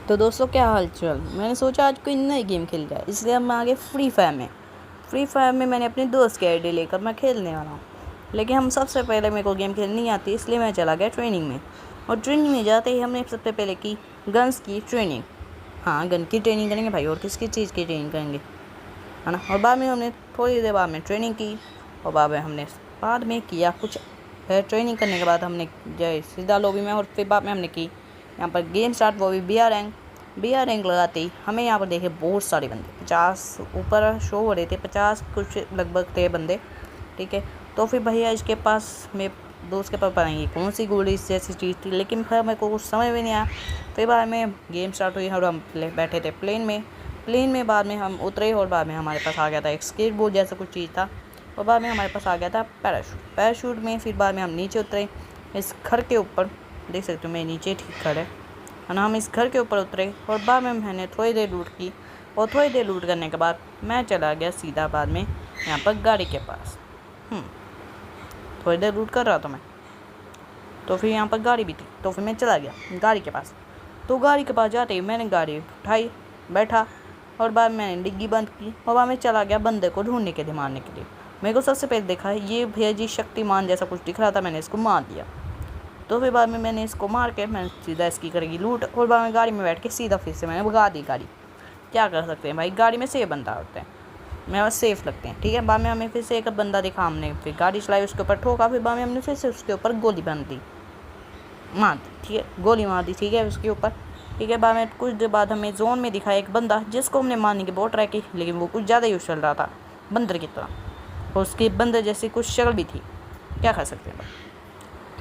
तो दोस्तों क्या हाल चाल। मैंने सोचा आज कोई नई गेम खेल जाए, इसलिए हम आगे फ्री फायर में मैंने अपने दोस्त की आईडी लेकर मैं खेलने वाला हूँ। लेकिन हम सबसे पहले मेरे को गेम खेलनी नहीं आती, इसलिए मैं चला गया ट्रेनिंग में। और ट्रेनिंग में जाते ही हमने सबसे पहले की गन्स की ट्रेनिंग। हाँ, गन की ट्रेनिंग करेंगे भाई, और किसकी चीज़ की ट्रेनिंग करेंगे, है ना। और बाद में हमने थोड़ी देर बाद में ट्रेनिंग की, और बाद में किया कुछ ट्रेनिंग करने के बाद हमने जाए सीधा लॉबी में, और फिर बाद में हमने की यहाँ पर गेम स्टार्ट, वो भी बी आर रैंक लगाते ही हमें यहाँ पर देखे बहुत सारे बंदे 50 ऊपर शो हो रहे थे, 50 कुछ लगभग थे बंदे। ठीक है, तो फिर भैया इसके पास मेरे दोस्त के पास पता नहीं कौन सी गोली जैसी चीज़ थी, लेकिन फिर मेरे को कुछ समझ में नहीं आया। फिर बाद में गेम स्टार्ट हुई और हम बैठे थे प्लेन में बाद में हम उतरे, और बाद में हमारे पास आ गया था एक स्केटबोर्ड जैसा कुछ चीज़ था, और बाद में हमारे पास आ गया था पैराशूट में। फिर बाद में हम नीचे उतरे इस घर के ऊपर, देख सकते हो मैं नीचे ठीक खड़े है ना। हम इस घर के ऊपर उतरे, और बाद में मैंने थोड़ी देर लूट की, और थोड़ी देर लूट करने के बाद मैं चला गया सीधा बाद में यहाँ पर गाड़ी के पास। थोड़ी देर लूट कर रहा था मैं, तो फिर यहाँ पर गाड़ी भी थी, तो फिर मैं चला गया गाड़ी के पास। तो गाड़ी के पास जाते ही मैंने गाड़ी उठाई, बैठा, और बाद में मैंने डिग्गी बंद की, और बाद में चला गया बंदे को ढूंढने के लिए, मारने के लिए। मेरे को सबसे पहले देखा ये भैया जी शक्तिमान जैसा कुछ दिख रहा था, मैंने इसको मार दिया। तो फिर बाद में मैंने इसको मार के मैंने सीधा इसकी करेगी लूट, और बाद में गाड़ी में बैठ के सीधा फिर से मैंने भगा दी गाड़ी। क्या कर सकते हैं भाई, गाड़ी में सेफ बंदा होते हैं, मैं बस सेफ लगते हैं। ठीक है, बाद में हमें फिर से एक बंदा दिखा, हमने फिर गाड़ी चलाई, उसके ऊपर ठोका, फिर बाद में हमने फिर से उसके ऊपर गोली बंद दी, मार दी। ठीक है, गोली मार दी, ठीक है, उसके ऊपर। ठीक है, बाद में कुछ देर बाद हमें जोन में दिखा एक बंदा, जिसको हमने मारने की बहुत ट्राई की, लेकिन वो कुछ ज़्यादा ही उछल रहा था बंदर की तरह, और उसकी बंदर जैसी कुछ शक्ल भी थी। क्या कर सकते हैं भाई।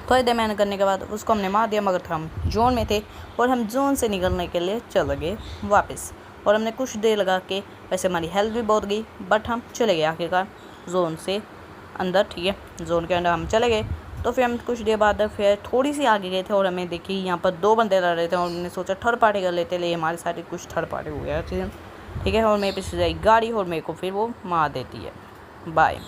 थोड़ी देर मेहनत करने के बाद उसको हमने मार दिया, मगर हम जोन में थे, और हम जोन से निकलने के लिए चले गए वापस। और हमने कुछ देर लगा के, वैसे हमारी हेल्थ भी बहुत गई, बट हम चले गए आखिरकार जोन से अंदर। ठीक है, जोन के अंदर हम चले गए। तो फिर हम कुछ देर बाद फिर थोड़ी सी आगे गए थे, और हमें देखी यहाँ पर 2 बंदे लड़ रहे थे, और हमने सोचा थर्ड पार्टी कर लेते, ले हमारे साथ कुछ थर्ड पार्टी हो गया। ठीक है, और मेरे पीछे जाएगी गाड़ी, और मेरे को फिर वो मार देती है। बाय।